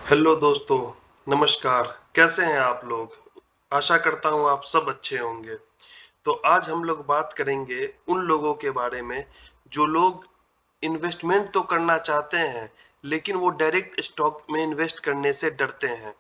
Hello दोस्तों, नमस्कार। कैसे हैं आप लोग? आशा करता हूँ आप सब अच्छे होंगे। तो आज हम लोग बात करेंगे उन लोगों के बारे में जो लोग इन्वेस्टमेंट तो करना चाहते हैं, लेकिन वो डायरेक्ट स्टॉक में इन्वेस्ट करने से डरते हैं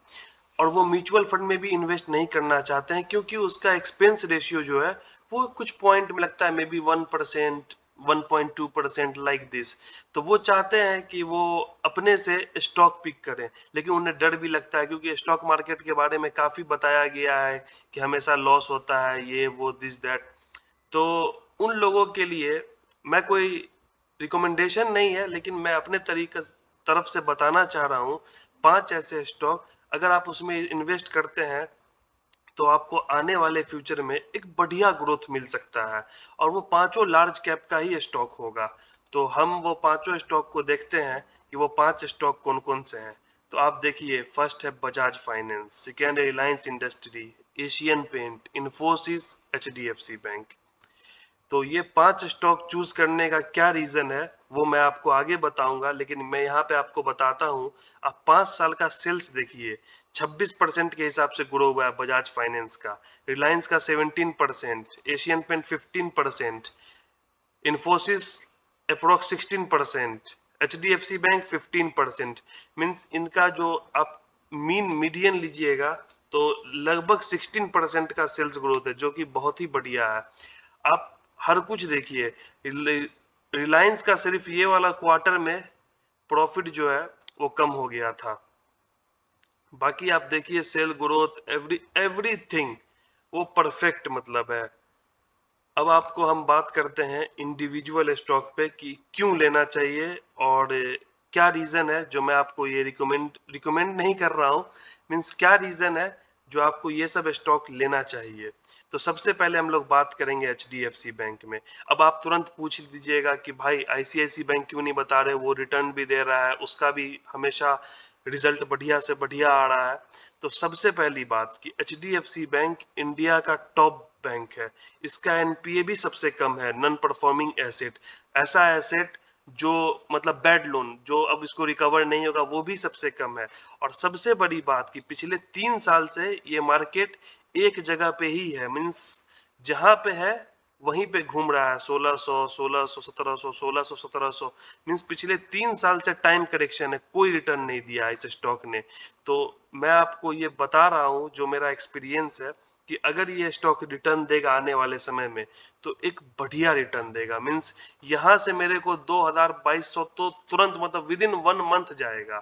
और वो म्यूचुअल फंड में भी इन्वेस्ट नहीं करना चाहते हैं क्योंकि उसका एक्सपेंस रेशियो जो है वो कुछ पॉइंट में लगता है, मे बी 1%, 1.2% लाइक दिस। तो वो चाहते हैं कि वो अपने से स्टॉक पिक करें, लेकिन उन्हें डर भी लगता है क्योंकि स्टॉक मार्केट के बारे में काफी बताया गया है कि हमेशा लॉस होता है, ये वो दिस दैट। तो उन लोगों के लिए मैं कोई रिकमेंडेशन नहीं है, लेकिन मैं अपने तरीके तरफ से बताना चाह रहा हूँ 5 ऐसे स्टॉक। अगर आप उसमें इन्वेस्ट करते हैं तो आपको आने वाले फ्यूचर में एक बढ़िया ग्रोथ मिल सकता है और वो पांचों लार्ज कैप का ही स्टॉक होगा। तो हम वो पांचों स्टॉक को देखते हैं कि वो 5 स्टॉक कौन कौन से हैं। तो आप देखिए, फर्स्ट है बजाज फाइनेंस, सेकेंड है Reliance industry, Asian paint, Infosys, HDFC bank. तो ये 5 स्टॉक चूज करने का क्या रीजन है वो मैं आपको आगे बताऊंगा, लेकिन मैं यहाँ पे आपको बताता हूँ। आप 5 साल का सेल्स देखिए, 26% के हिसाब से ग्रो हुआ है बजाज फाइनेंस का, रिलायंस का 17%, Asian paint 15%, Infosys approx 16%, HDFC bank 15%। Means इनका जो आप मीडियन लीजिएगा तो लगभग 16% का सेल्स ग्रोथ है, जो कि बहुत ही बढ़िया है। आप हर कुछ देखिए, रिलायंस का सिर्फ ये वाला क्वार्टर में प्रॉफिट जो है वो कम हो गया था। बाकी आप देखिए सेल ग्रोथ, एवरीथिंग वो परफेक्ट मतलब है। अब आपको हम बात करते हैं इंडिविजुअल स्टॉक पे कि क्यों लेना चाहिए और क्या रीजन है जो मैं आपको ये रिकमेंड नहीं कर रहा हूँ। मीन्स क्या रीजन है जो आपको ये सब स्टॉक लेना चाहिए। तो सबसे पहले हम लोग बात करेंगे एचडीएफसी बैंक में। अब आप तुरंत पूछ लीजिएगा कि भाई आईसीआईसी बैंक क्यों नहीं बता रहे, वो रिटर्न भी दे रहा है, उसका भी हमेशा रिजल्ट बढ़िया से बढ़िया आ रहा है। तो सबसे पहली बात कि एचडीएफसी बैंक इंडिया का टॉप बैंक है। इसका एनपीए भी सबसे कम है, नॉन परफॉर्मिंग एसेट। ऐसा एसेट जो मतलब बैड लोन जो अब इसको रिकवर नहीं होगा, वो भी सबसे कम है। और सबसे बड़ी बात कि पिछले 3 साल से ये मार्केट एक जगह पे ही है। मीन्स जहां पे है वहीं पे घूम रहा है, 1600, 1600, 1700, 1600, 1700। मीन्स पिछले 3 साल से टाइम करेक्शन है, कोई रिटर्न नहीं दिया इस स्टॉक ने। तो मैं आपको ये बता रहा हूँ जो मेरा एक्सपीरियंस है कि अगर ये स्टॉक रिटर्न देगा आने वाले समय में तो एक बढ़िया रिटर्न देगा। मीन्स यहाँ से मेरे को 2200 तो तुरंत मतलब विद इन 1 मंथ जाएगा।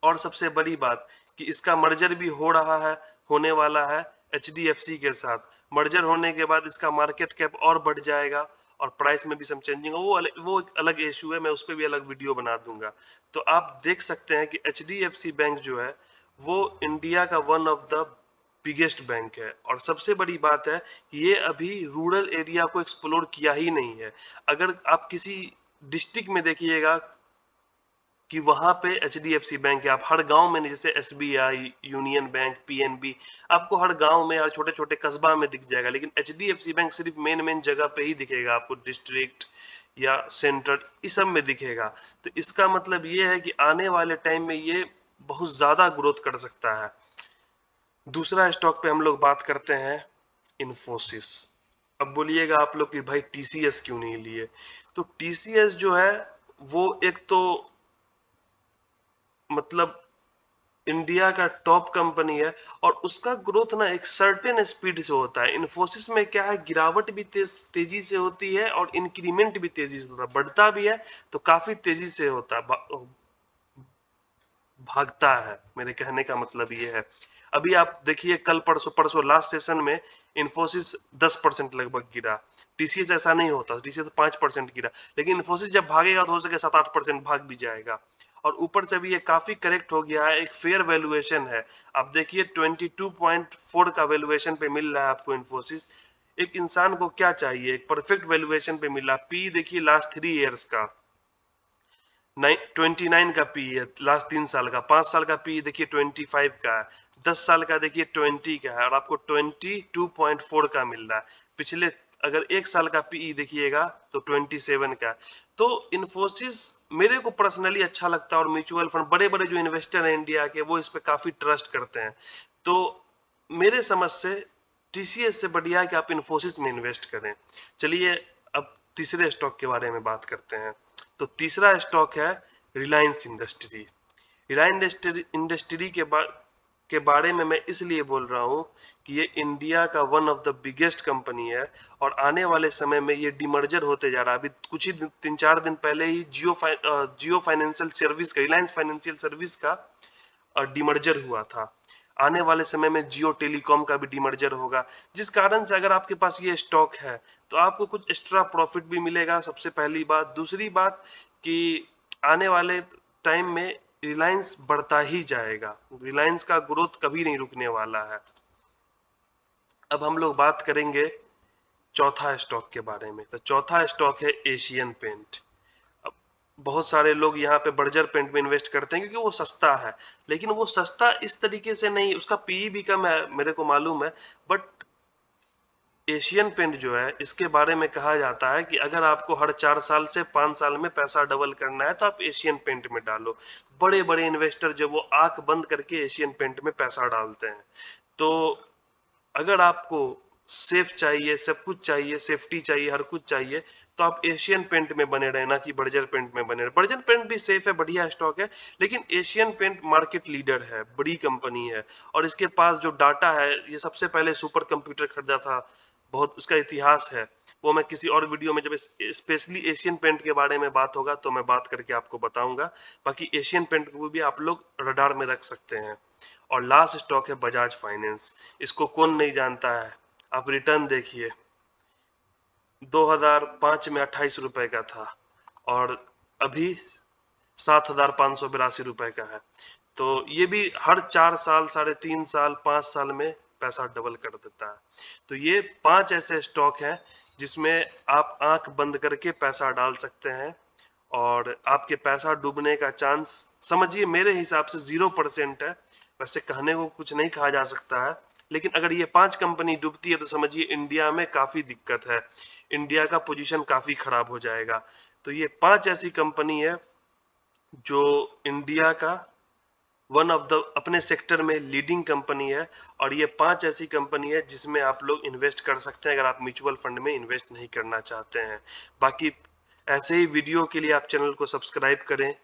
और सबसे बड़ी बात कि इसका मर्जर भी हो रहा है, होने वाला है एचडीएफसी के साथ। मर्जर होने के बाद इसका मार्केट कैप और बढ़ जाएगा और प्राइस में भी सम चेंजिंग, वो एक अलग इशू है, मैं उस पर भी अलग वीडियो बना दूंगा। तो आप देख सकते हैं कि एचडीएफसी बैंक जो है वो इंडिया का one of the biggest bank है। और सबसे बड़ी बात है कि ये अभी रूरल एरिया को एक्सप्लोर किया ही नहीं है। अगर आप किसी डिस्ट्रिक्ट में देखिएगा कि वहां पे एचडीएफसी बैंक है, आप हर गांव में नहीं, जैसे एसबीआई, यूनियन बैंक, पीएनबी, आपको हर गांव में और छोटे छोटे कस्बा में दिख जाएगा, लेकिन एचडीएफसी बैंक सिर्फ मेन मेन जगह पे ही दिखेगा आपको, डिस्ट्रिक्ट या सेंटर इस सब में दिखेगा। तो इसका मतलब ये है कि आने वाले टाइम में ये बहुत ज्यादा ग्रोथ कर सकता है। दूसरा स्टॉक पे हम लोग बात करते हैं इन्फोसिस। अब बोलिएगा आप लोग कि भाई टीसीएस क्यों नहीं लिए। तो टीसीएस जो है वो एक तो मतलब इंडिया का टॉप कंपनी है और उसका ग्रोथ ना एक सर्टेन स्पीड से होता है। इन्फोसिस में क्या है, गिरावट भी तेजी से होती है और इंक्रीमेंट भी तेजी से होता है, बढ़ता भी है तो काफी तेजी से होता है, भागता है। मेरे कहने का मतलब ये है। अभी आप देखिए कल परसों परसों लास्ट सेशन में इन्फोसिस 10% लगभग गिरा। टीसीएस ऐसा नहीं होता, टीसीएस 5% गिरा, लेकिन इन्फोसिस जब भागेगा तो हो सके 7-8% भाग भी जाएगा। और ऊपर से भी ये काफी करेक्ट हो गया है, एक फेयर वैल्यूएशन है। आप देखिए 22.4 का वैल्यूएशन पे मिल रहा है आपको इन्फोसिस। एक इंसान को क्या चाहिए, एक परफेक्ट वैल्यूएशन पे मिला। पी देखिए लास्ट 3 इयर्स का 29 का पी है, लास्ट 3 साल का। 5 साल का पी देखिए 25 का है, 10 साल का देखिए 20 का है और आपको 22.4 का मिल रहा है। पिछले अगर 1 साल का पीई देखिएगा तो 27 का। तो इन्फोसिस मेरे को पर्सनली अच्छा लगता है, और म्यूचुअल फंड बड़े-बड़े जो इन्वेस्टर हैं इंडिया के, वो इस पे काफ़ी ट्रस्ट करते हैं। तो मेरे समझ से टीसीएस से बढ़िया है कि आप इन्फोसिस में इन्वेस्ट करें। चलिए अब तीसरे स्टॉक के बारे में बात करते हैं। तो तीसरा स्टॉक है रिलायंस इंडस्ट्री। रिलायंस इंडस्ट्री के बारे में मैं इसलिए बोल रहा हूँ कि ये इंडिया का one of the biggest company है, और आने वाले समय में ये डिमर्जर होते जा रहा है। अभी कुछ ही 3-4 दिन पहले ही जियो फाइनेंशियल सर्विस का, रिलायंस फाइनेंशियल सर्विस का डिमर्जर हुआ था। आने वाले समय में जियो टेलीकॉम का भी डिमर्जर होगा, जिस कारण से अगर आपके पास ये स्टॉक है तो आपको कुछ एक्स्ट्रा प्रॉफिट भी मिलेगा, सबसे पहली बात। दूसरी बात कि आने वाले टाइम में रिलायंस बढ़ता ही जाएगा, रिलायंस का ग्रोथ कभी नहीं रुकने वाला है। अब हम लोग बात करेंगे चौथा स्टॉक के बारे में। तो चौथा स्टॉक है एशियन पेंट। अब बहुत सारे लोग यहाँ पे बर्जर पेंट में इन्वेस्ट करते हैं क्योंकि वो सस्ता है, लेकिन वो सस्ता इस तरीके से नहीं, उसका पीई भी कम है मेरे को मालूम है। बट एशियन पेंट जो है, इसके बारे में कहा जाता है कि अगर आपको हर 4 साल से 5 साल में पैसा डबल करना है तो आप एशियन पेंट में डालो। बड़े बड़े इन्वेस्टर जो वो आंख बंद करके एशियन पेंट में पैसा डालते हैं। तो अगर आपको सेफ चाहिए, सब कुछ चाहिए, सेफ्टी चाहिए, हर कुछ चाहिए, तो आप एशियन पेंट में बने रहे, ना कि बर्जर पेंट में बने रहे। बर्जर पेंट भी सेफ है, बढ़िया स्टॉक है, लेकिन एशियन पेंट मार्केट लीडर है, बड़ी कंपनी है, और इसके पास जो डाटा है, ये सबसे पहले सुपर कंप्यूटर खरीदा था, बहुत उसका इतिहास है। वो मैं किसी और वीडियो में जब स्पेशली एशियन पेंट के बारे में बात होगा तो मैं बात करके आपको बताऊंगा। बाकी एशियन पेंट को भी आप लोग रडार में रख सकते हैं। और लास्ट स्टॉक है बजाज फाइनेंस। इसको कौन नहीं जानता है। आप रिटर्न देखिए, 2005 में 28 रुपए का था, और अभी 7,582 रुपए का है। तो ये भी हर 4 साल, 3.5 साल, 5 साल में पैसा डबल कर देता है। तो ये 5 ऐसे स्टॉक हैं जिसमें आप आंख बंद करके पैसा डाल सकते हैं, और आपके पैसा डूबने का चांस समझिए मेरे हिसाब से 0% है। वैसे कहने को कुछ नहीं कहा जा सकता है, लेकिन अगर ये 5 कंपनी डूबती है तो समझिए इंडिया में काफी दिक्कत है, इंडिया का पोजीशन काफी खराब हो जाएगा। तो ये 5 ऐसी कंपनी है जो इंडिया का वन ऑफ द अपने सेक्टर में लीडिंग कंपनी है, और ये 5 ऐसी कंपनी है जिसमें आप लोग इन्वेस्ट कर सकते हैं अगर आप म्यूचुअल फंड में इन्वेस्ट नहीं करना चाहते हैं। बाकी ऐसे ही वीडियो के लिए आप चैनल को सब्सक्राइब करें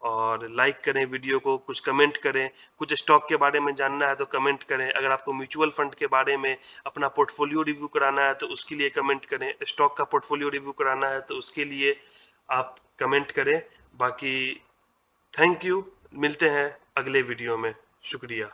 और लाइक करें वीडियो को, कुछ कमेंट करें, कुछ स्टॉक के बारे में जानना है तो कमेंट करें। अगर आपको म्यूचुअल फंड के बारे में अपना पोर्टफोलियो रिव्यू कराना है तो उसके लिए कमेंट करें, स्टॉक का पोर्टफोलियो रिव्यू कराना है तो उसके लिए आप कमेंट करें। बाकी थैंक यू, मिलते हैं अगले वीडियो में। शुक्रिया।